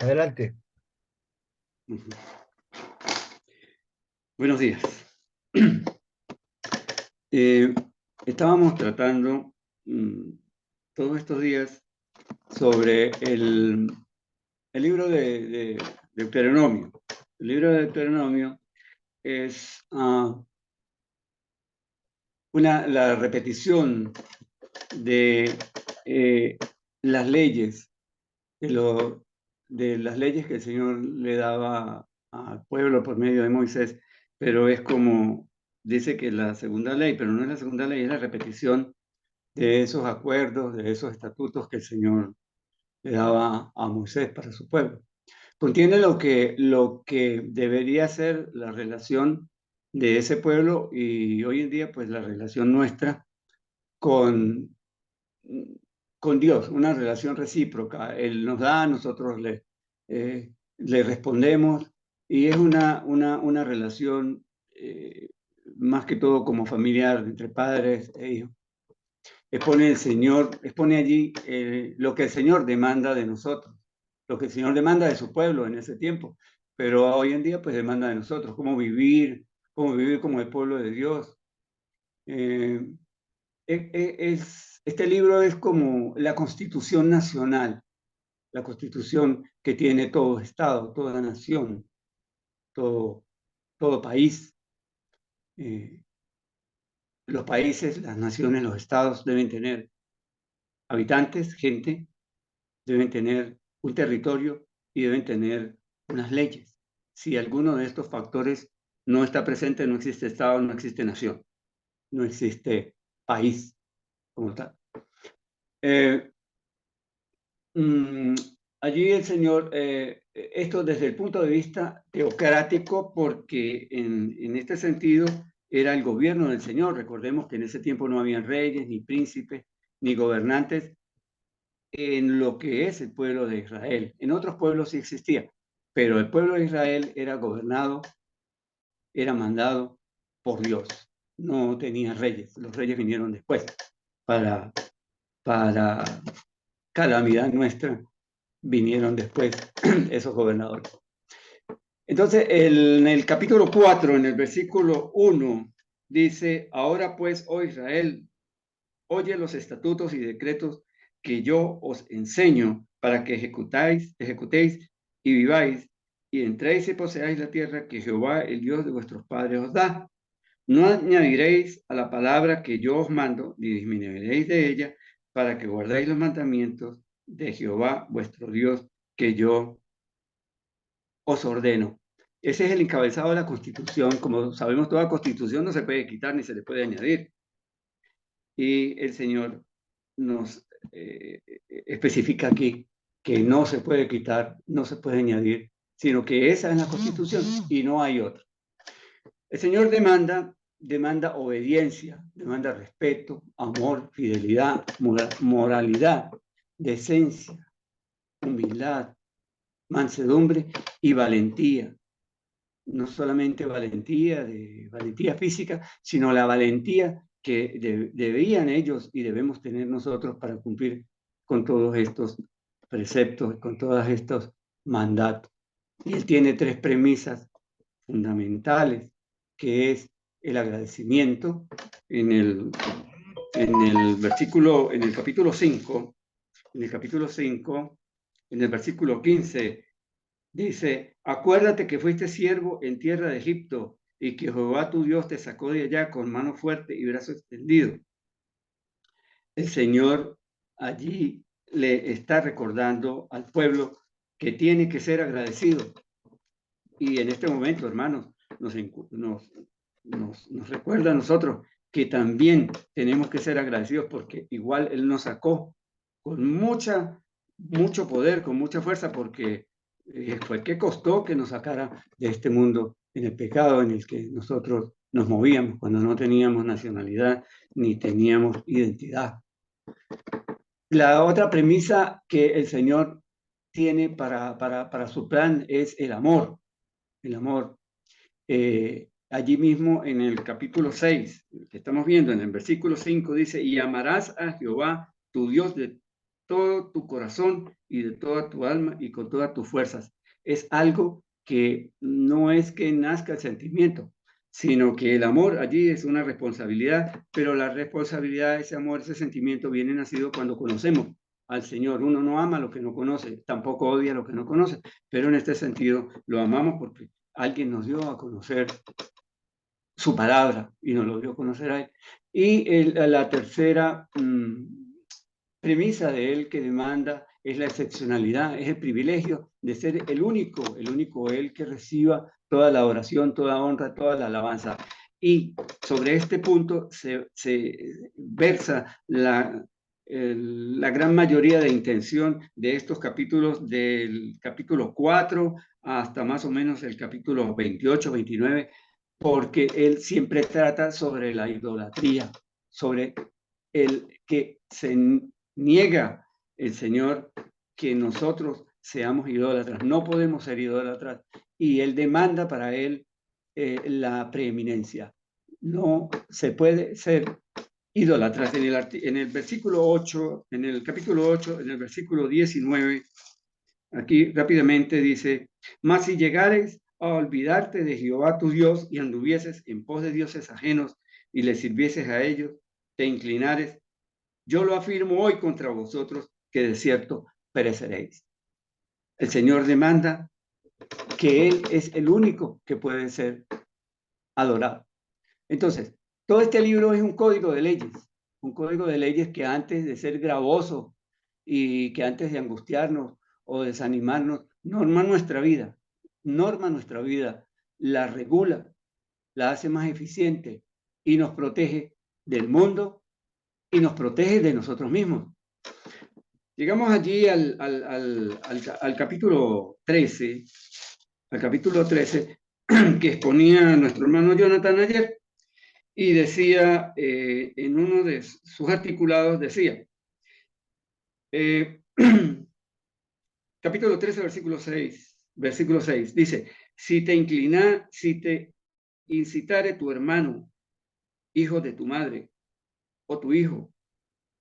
Adelante. Ujú. Buenos días. Eh, Estábamos tratando todos estos días sobre el libro de Deuteronomio. El libro de Deuteronomio es la repetición de las leyes, de las leyes que el Señor le daba al pueblo por medio de Moisés, pero es como dice que la segunda ley, pero no es la segunda ley, es la repetición de esos acuerdos, de esos estatutos que el Señor le daba a Moisés para su pueblo. Contiene lo que debería ser la relación de ese pueblo y hoy en día pues la relación nuestra con, con Dios, una relación recíproca. Él nos da, nosotros le respondemos y es una relación más que todo como familiar entre padres e hijos. Expone el Señor, expone allí lo que el Señor demanda de nosotros, lo que el Señor demanda de su pueblo en ese tiempo, pero hoy en día pues demanda de nosotros, cómo vivir como el pueblo de Dios. Eh, este libro es como la Constitución nacional, la Constitución que tiene todo Estado, toda nación, todo, todo país. Eh, los países, las naciones, los estados deben tener habitantes, gente, deben tener un territorio y deben tener unas leyes. Si alguno de estos factores no está presente, no existe Estado, no existe nación, no existe país como tal. Eh, mm, Allí el Señor, esto desde el punto de vista teocrático, porque en este sentido era el gobierno del Señor. Recordemos que en ese tiempo no habían reyes, ni príncipes, ni gobernantes, en lo que es el pueblo de Israel. En otros pueblos sí existía, pero el pueblo de Israel era gobernado, era mandado por Dios. No tenía reyes. Los reyes vinieron después para, para calamidad nuestra. Vinieron después esos gobernadores. Entonces, en el capítulo 4, en el versículo 1, dice, ahora pues, oh Israel, oye los estatutos y decretos que yo os enseño para que ejecutéis y viváis, y entréis y poseáis la tierra que Jehová, el Dios de vuestros padres, os da. No añadiréis a la palabra que yo os mando, ni disminuiréis de ella, para que guardéis los mandamientos de Jehová, vuestro Dios, que yo os ordeno. Ese es el encabezado de la Constitución. Como sabemos, toda Constitución no se puede quitar ni se le puede añadir. Y el Señor nos especifica aquí que no se puede quitar, no se puede añadir, sino que esa es la Constitución y no hay otra. El Señor demanda obediencia, demanda respeto, amor, fidelidad, moralidad, decencia, humildad, mansedumbre y valentía. No solamente valentía física, sino la valentía que debían ellos y debemos tener nosotros para cumplir con todos estos preceptos, con todos estos mandatos. Y él tiene tres premisas fundamentales, que es el agradecimiento en el versículo, en el capítulo 5, en el versículo 15, dice, acuérdate que fuiste siervo en tierra de Egipto y que Jehová tu Dios te sacó de allá con mano fuerte y brazo extendido. El Señor allí le está recordando al pueblo que tiene que ser agradecido. Y en este momento, hermanos, nos recuerda a nosotros que también tenemos que ser agradecidos porque igual Él nos sacó con mucho poder, con mucha fuerza, porque fue que costó que nos sacara de este mundo en el pecado en el que nosotros nos movíamos cuando no teníamos nacionalidad ni teníamos identidad. La otra premisa que el Señor tiene para su plan es el amor. El amor. Allí mismo en el capítulo 6, que estamos viendo, en el versículo 5 dice, y amarás a Jehová, tu Dios, de todo tu corazón y de toda tu alma y con todas tus fuerzas. Es algo que no es que nazca el sentimiento, sino que el amor allí es una responsabilidad, pero la responsabilidad, ese amor, ese sentimiento viene nacido cuando conocemos al Señor. Uno no ama lo que no conoce, tampoco odia lo que no conoce, pero en este sentido lo amamos porque alguien nos dio a conocer su palabra y nos lo dio a conocer a él. Y la tercera premisa de él que demanda es la excepcionalidad, es el privilegio de ser el único él que reciba toda la oración, toda honra, toda la alabanza. Y sobre este punto se versa la gran mayoría de intención de estos capítulos, del capítulo 4 hasta más o menos el capítulo 28, 29, porque él siempre trata sobre la idolatría, sobre el que se niega el Señor que nosotros seamos idólatras. No podemos ser idólatras y él demanda para él la preeminencia. No se puede ser idólatras. En el versículo 8, en el capítulo 8, en el versículo 19, aquí rápidamente dice: mas si llegares a olvidarte de Jehová tu Dios y anduvieses en pos de dioses ajenos y le sirvieses a ellos, te inclinares, yo lo afirmo hoy contra vosotros, que de cierto pereceréis. El Señor demanda que Él es el único que puede ser adorado. Entonces, todo este libro es un código de leyes que antes de ser gravoso y que antes de angustiarnos o desanimarnos, norma nuestra vida, la regula, la hace más eficiente y nos protege del mundo y nos protege de nosotros mismos. Llegamos allí al capítulo 13, que exponía nuestro hermano Jonathan ayer, y decía, en uno de sus articulados, decía, capítulo 13, versículo 6, dice: si te incitare tu hermano, hijo de tu madre, o tu hijo,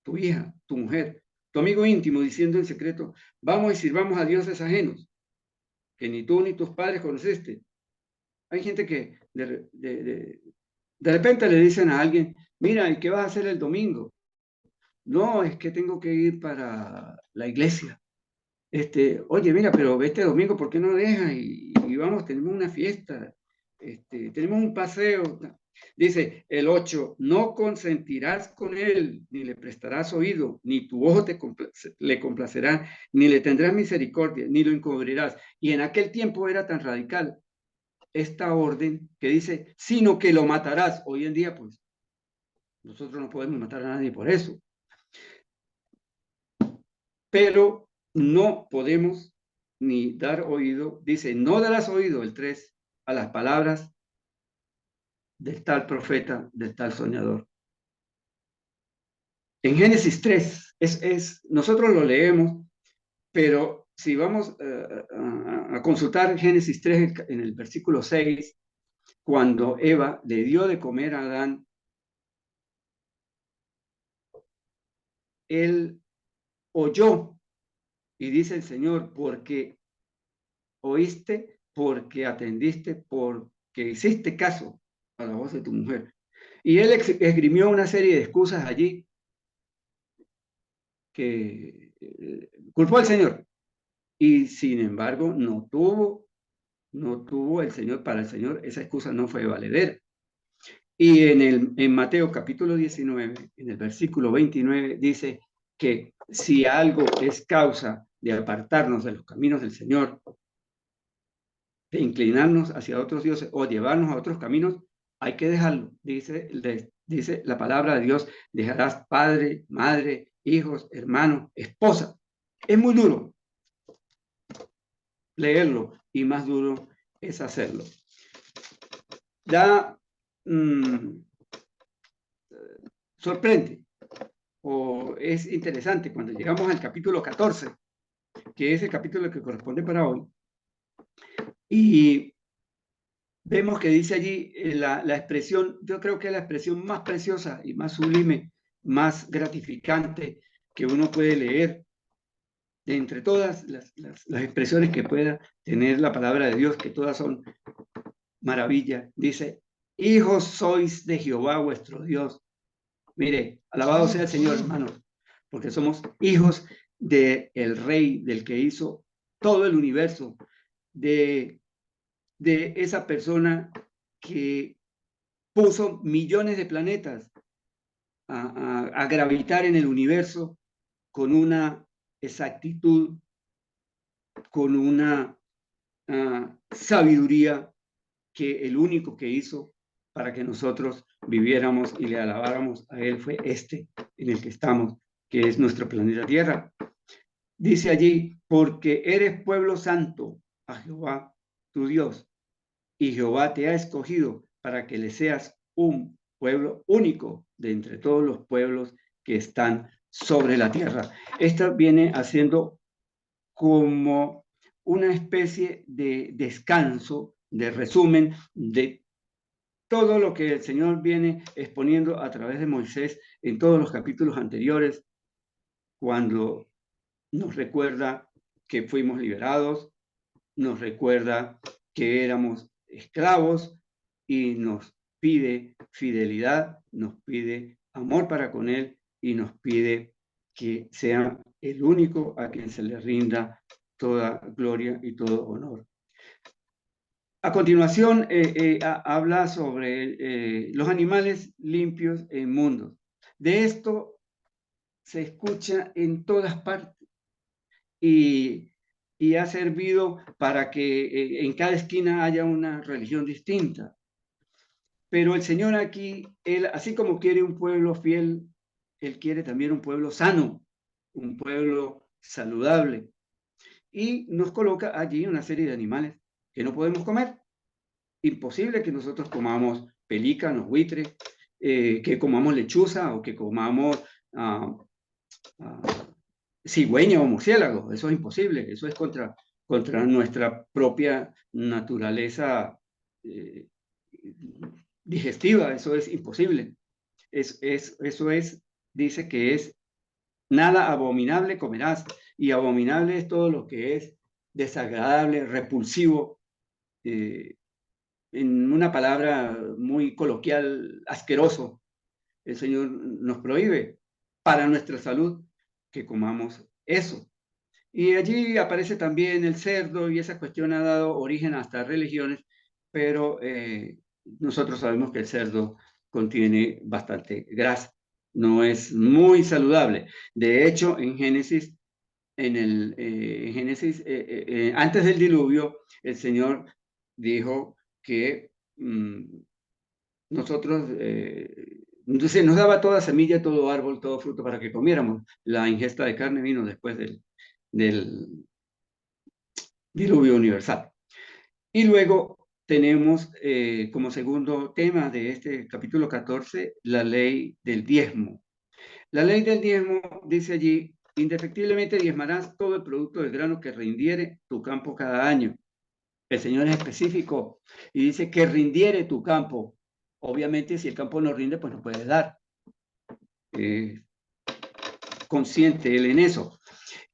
tu hija, tu mujer, tu amigo íntimo, diciendo en secreto, vamos y sirvamos a dioses ajenos, que ni tú ni tus padres conociste. Hay gente que de repente le dicen a alguien: mira, ¿y qué vas a hacer el domingo? No, es que tengo que ir para la iglesia. Oye, mira, pero este domingo, ¿por qué no dejas? Y vamos, tenemos una fiesta, tenemos un paseo. Dice el 8, no consentirás con él, ni le prestarás oído, ni tu ojo le complacerá, ni le tendrás misericordia, ni lo encubrirás. Y en aquel tiempo era tan radical esta orden que dice, sino que lo matarás. Hoy en día, pues, nosotros no podemos matar a nadie por eso. Pero no podemos ni dar oído, dice, no darás oído, el 3, a las palabras del tal profeta, del tal soñador. En Génesis 3, nosotros lo leemos, pero si vamos a consultar Génesis 3 en el versículo 6, cuando Eva le dio de comer a Adán, él oyó, y dice el Señor, porque oíste, porque atendiste, porque hiciste caso a la voz de tu mujer. Y él esgrimió una serie de excusas allí que culpó al Señor. Y sin embargo, no tuvo el Señor, para el Señor esa excusa no fue valedera. Y en Mateo capítulo 19, en el versículo 29, dice que si algo es causa de apartarnos de los caminos del Señor, de inclinarnos hacia otros dioses o llevarnos a otros caminos, hay que dejarlo. Dice la palabra de Dios: dejarás padre, madre, hijos, hermanos, esposa. Es muy duro leerlo y más duro es hacerlo. Ya sorprende o es interesante cuando llegamos al capítulo 14, que es el capítulo que corresponde para hoy, y vemos que dice allí la expresión, yo creo que es la expresión más preciosa y más sublime, más gratificante que uno puede leer de entre todas las expresiones que pueda tener la palabra de Dios, que todas son maravilla, dice, hijos sois de Jehová vuestro Dios. Mire, alabado sea el Señor, hermanos, porque somos hijos del Rey, del que hizo todo el universo, de esa persona que puso millones de planetas a gravitar en el universo con una exactitud, con una sabiduría que el único que hizo para que nosotros viviéramos y le alabáramos a Él fue este en el que estamos, que es nuestro planeta Tierra. Dice allí, porque eres pueblo santo a Jehová, tu Dios, y Jehová te ha escogido para que le seas un pueblo único de entre todos los pueblos que están sobre la tierra. Esto viene haciendo como una especie de descanso, de resumen de todo lo que el Señor viene exponiendo a través de Moisés en todos los capítulos anteriores, cuando nos recuerda que fuimos liberados, nos recuerda que éramos esclavos y nos pide fidelidad, nos pide amor para con Él y nos pide que sea el único a quien se le rinda toda gloria y todo honor. A continuación, habla sobre los animales limpios e inmundos. De esto se escucha en todas partes y ha servido para que en cada esquina haya una religión distinta. Pero el Señor aquí, Él, así como quiere un pueblo fiel, Él quiere también un pueblo sano, un pueblo saludable. Y nos coloca allí una serie de animales que no podemos comer. Imposible que nosotros comamos pelícanos, buitres, que comamos lechuza o que comamos cigüeña o murciélago. Eso es imposible, eso es contra nuestra propia naturaleza digestiva, eso es imposible. Eso es, dice que es nada abominable comerás, y abominable es todo lo que es desagradable, repulsivo, en una palabra muy coloquial, asqueroso. El Señor nos prohíbe para nuestra salud que comamos eso. Y allí aparece también el cerdo y esa cuestión ha dado origen hasta religiones, pero nosotros sabemos que el cerdo contiene bastante grasa, no es muy saludable. De hecho, en Génesis, antes del diluvio, el Señor dijo que nosotros, entonces nos daba toda semilla, todo árbol, todo fruto para que comiéramos. La ingesta de carne vino después del diluvio universal. Y luego tenemos como segundo tema de este capítulo 14, la ley del diezmo. La ley del diezmo dice allí, indefectiblemente diezmarás todo el producto del grano que rindiere tu campo cada año. El Señor es específico y dice que rindiere tu campo. Obviamente, si el campo no rinde, pues no puedes dar. Consciente él en eso.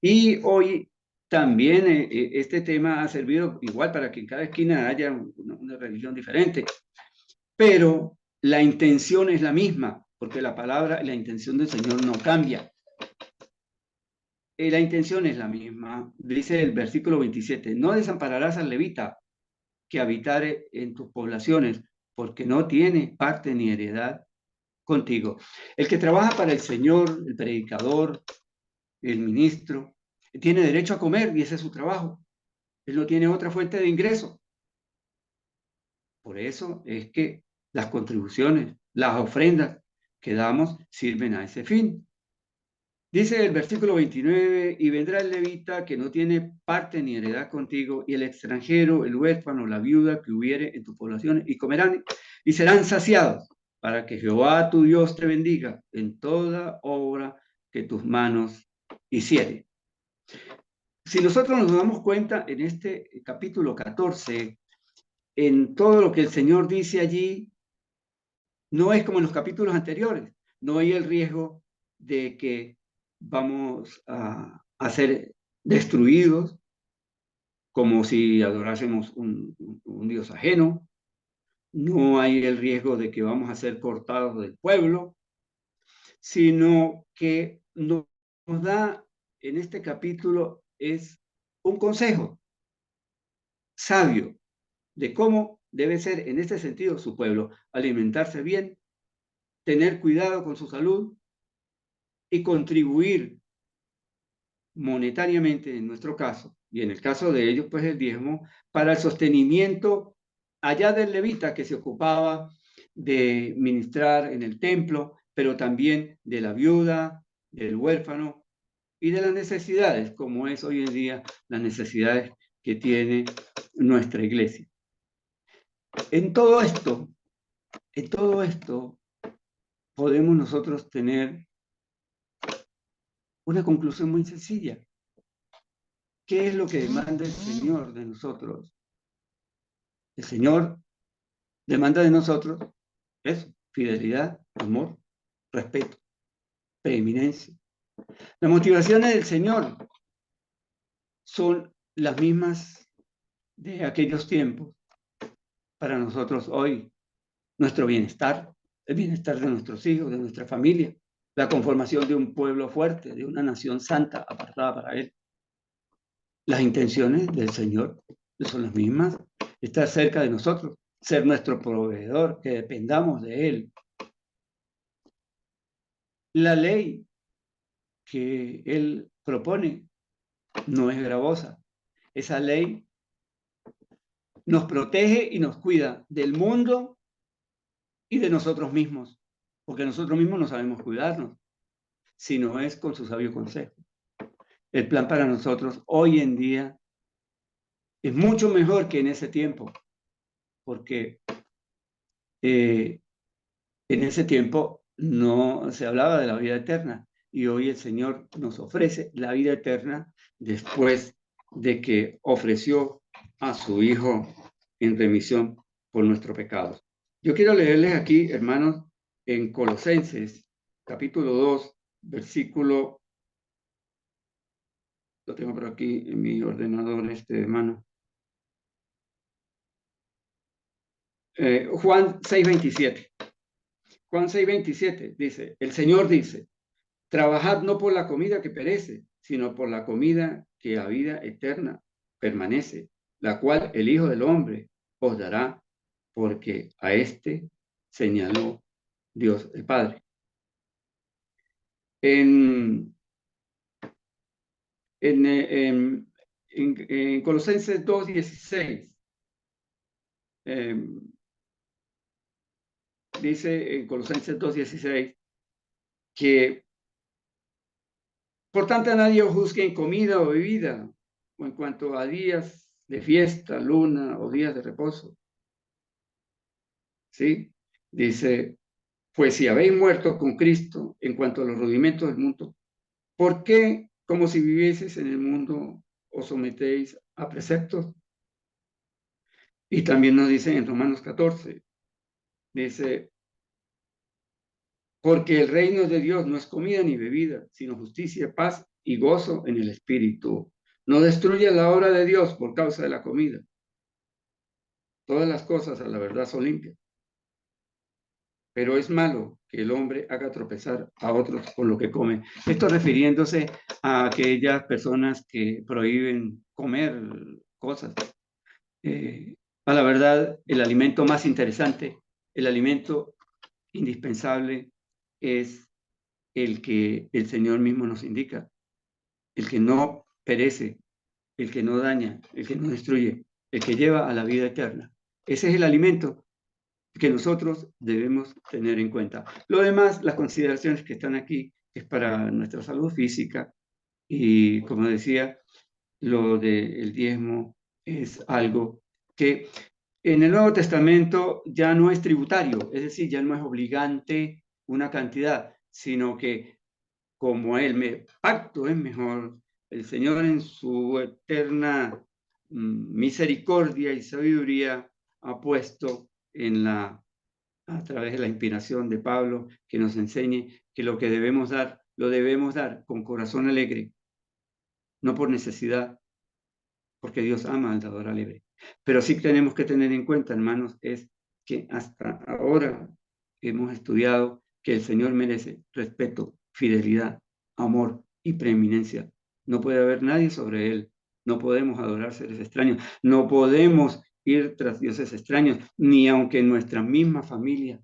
Y hoy también este tema ha servido igual para que en cada esquina haya una religión diferente, pero la intención es la misma, porque la palabra, la intención del Señor no cambia. La intención es la misma. Dice el versículo 27, no desampararás al levita que habitare en tus poblaciones, porque no tiene parte ni heredad contigo. El que trabaja para el Señor, el predicador, el ministro, tiene derecho a comer y ese es su trabajo. Él no tiene otra fuente de ingreso. Por eso es que las contribuciones, las ofrendas que damos sirven a ese fin. Dice el versículo 29, y vendrá el levita que no tiene parte ni heredad contigo, y el extranjero, el huérfano, la viuda que hubiere en tu población, y comerán y serán saciados, para que Jehová tu Dios te bendiga en toda obra que tus manos hiciere. Si nosotros nos damos cuenta en este capítulo 14, en todo lo que el Señor dice allí, no es como en los capítulos anteriores. No hay el riesgo de que vamos a ser destruidos, como si adorásemos un Dios ajeno. No hay el riesgo de que vamos a ser cortados del pueblo, sino que nos da en este capítulo es un consejo sabio de cómo debe ser en este sentido su pueblo: alimentarse bien, tener cuidado con su salud y contribuir monetariamente, en nuestro caso, y en el caso de ellos, pues el diezmo, para el sostenimiento allá del levita que se ocupaba de ministrar en el templo, pero también de la viuda, del huérfano y de las necesidades, como es hoy en día las necesidades que tiene nuestra iglesia. En todo esto, podemos nosotros tener una conclusión muy sencilla. ¿Qué es lo que demanda el Señor de nosotros? El Señor demanda de nosotros eso: fidelidad, amor, respeto, preeminencia. Las motivaciones del Señor son las mismas de aquellos tiempos para nosotros hoy: nuestro bienestar, el bienestar de nuestros hijos, de nuestra familia, la conformación de un pueblo fuerte, de una nación santa apartada para Él. Las intenciones del Señor son las mismas: estar cerca de nosotros, ser nuestro proveedor, que dependamos de Él. La ley que Él propone no es gravosa. Esa ley nos protege y nos cuida del mundo y de nosotros mismos, porque nosotros mismos no sabemos cuidarnos, si no es con su sabio consejo. El plan para nosotros hoy en día es mucho mejor que en ese tiempo, porque en ese tiempo no se hablaba de la vida eterna, y hoy el Señor nos ofrece la vida eterna después de que ofreció a su Hijo en remisión por nuestros pecados. Yo quiero leerles aquí, hermanos, en Colosenses, capítulo 2, versículo, lo tengo por aquí en mi ordenador, hermano. Juan 6:27. Juan 6:27 dice: el Señor dice, trabajad no por la comida que perece, sino por la comida que a vida eterna permanece, la cual el Hijo del Hombre os dará, porque a este señaló Dios el Padre. En Colosenses 2:16, dice en Colosenses 2:16 que por tanto nadie os juzgue en comida o bebida, o en cuanto a días de fiesta, luna o días de reposo. ¿Sí? Dice, pues si habéis muerto con Cristo en cuanto a los rudimentos del mundo, ¿por qué, como si vivieseis en el mundo, os sometéis a preceptos? Y también nos dice en Romanos 14, dice, porque el reino de Dios no es comida ni bebida, sino justicia, paz y gozo en el Espíritu. No destruya la obra de Dios por causa de la comida. Todas las cosas a la verdad son limpias, pero es malo que el hombre haga tropezar a otros con lo que come. Esto refiriéndose a aquellas personas que prohíben comer cosas. A la verdad, el alimento más interesante, el alimento indispensable, es el que el Señor mismo nos indica: el que no perece, el que no daña, el que no destruye, el que lleva a la vida eterna. Ese es el alimento que nosotros debemos tener en cuenta. Lo demás, las consideraciones que están aquí, es para nuestra salud física, y como decía, lo del diezmo es algo que en el Nuevo Testamento ya no es tributario, es decir, ya no es obligante una cantidad, sino que como el pacto es mejor, el Señor en su eterna misericordia y sabiduría ha puesto a través de la inspiración de Pablo, que nos enseñe que lo que debemos dar, lo debemos dar con corazón alegre, no por necesidad, porque Dios ama al dador alegre. Pero sí tenemos que tener en cuenta, hermanos, es que hasta ahora hemos estudiado que el Señor merece respeto, fidelidad, amor y preeminencia. No puede haber nadie sobre Él. No podemos adorar seres extraños. No podemos ir tras dioses extraños, ni aunque nuestra misma familia,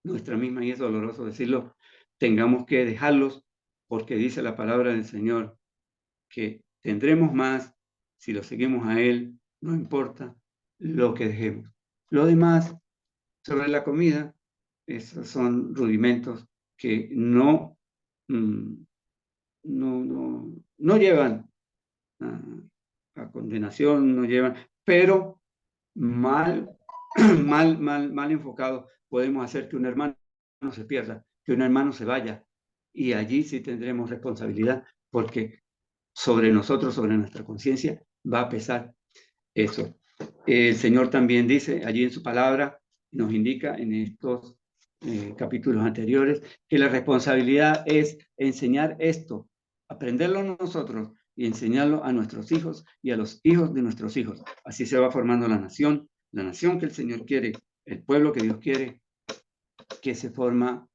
nuestra misma, y es doloroso decirlo, tengamos que dejarlos, porque dice la palabra del Señor que tendremos más si lo seguimos a Él, no importa lo que dejemos. Lo demás, sobre la comida, esos son rudimentos que no llevan a condenación, no llevan, pero mal, mal enfocado, podemos hacer que un hermano se pierda, que un hermano se vaya, y allí sí tendremos responsabilidad, porque sobre nosotros, sobre nuestra conciencia, va a pesar eso. El Señor también dice allí en su palabra, nos indica en estos capítulos anteriores, que la responsabilidad es enseñar esto, aprenderlo nosotros y enseñarlo a nuestros hijos y a los hijos de nuestros hijos. Así se va formando la nación que el Señor quiere, el pueblo que Dios quiere, que se forma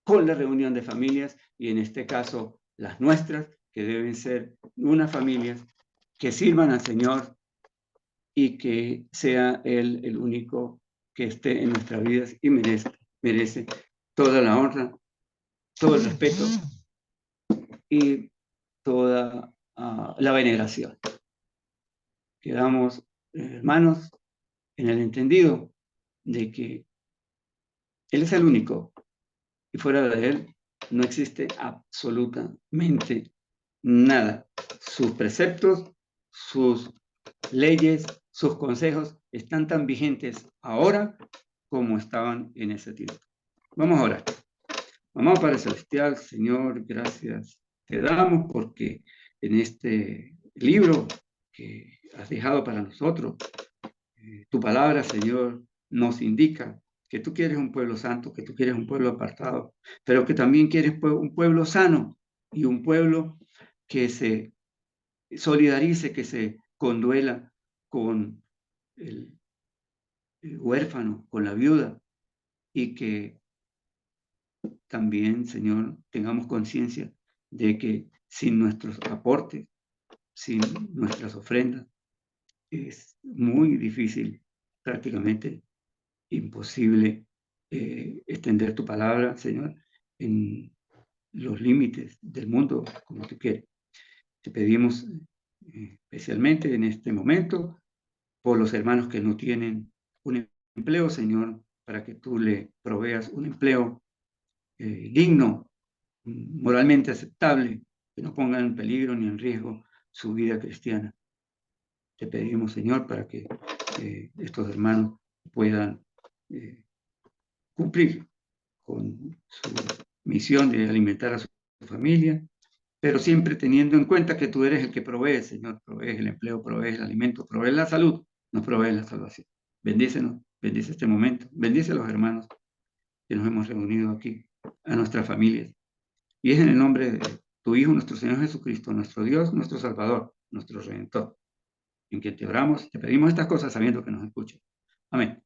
con la reunión de familias, y en este caso las nuestras, que deben ser unas familias que sirvan al Señor y que sea Él el único que esté en nuestras vidas y merece toda la honra, todo el respeto y toda la veneración. Quedamos, hermanos, en el entendido de que Él es el único y fuera de Él no existe absolutamente nada. Sus preceptos, sus leyes, sus consejos están tan vigentes ahora como estaban en ese tiempo. Vamos a orar. Mamá Padre Celestial, Señor, gracias te damos porque en este libro que has dejado para nosotros, tu palabra, Señor, nos indica que tú quieres un pueblo santo, que tú quieres un pueblo apartado, pero que también quieres un pueblo sano y un pueblo que se solidarice, que se conduela con el huérfano, con la viuda, y que también, Señor, tengamos conciencia de que sin nuestros aportes, sin nuestras ofrendas, es muy difícil, prácticamente imposible, extender tu palabra, Señor, en los límites del mundo como tú quieres. Te pedimos especialmente en este momento por los hermanos que no tienen un empleo, Señor, para que tú le proveas un empleo digno, moralmente aceptable, que no ponga en peligro ni en riesgo su vida cristiana. Te pedimos, Señor, para que estos hermanos puedan cumplir con su misión de alimentar a su familia, pero siempre teniendo en cuenta que tú eres el que provee, Señor, provees el empleo, provees el alimento, provees la salud, nos provees la salvación. Bendícenos, bendice este momento, bendice a los hermanos que nos hemos reunido aquí, a nuestras familias. Y es en el nombre de tu Hijo, nuestro Señor Jesucristo, nuestro Dios, nuestro Salvador, nuestro Redentor, en quien te oramos, te pedimos estas cosas sabiendo que nos escuchas. Amén.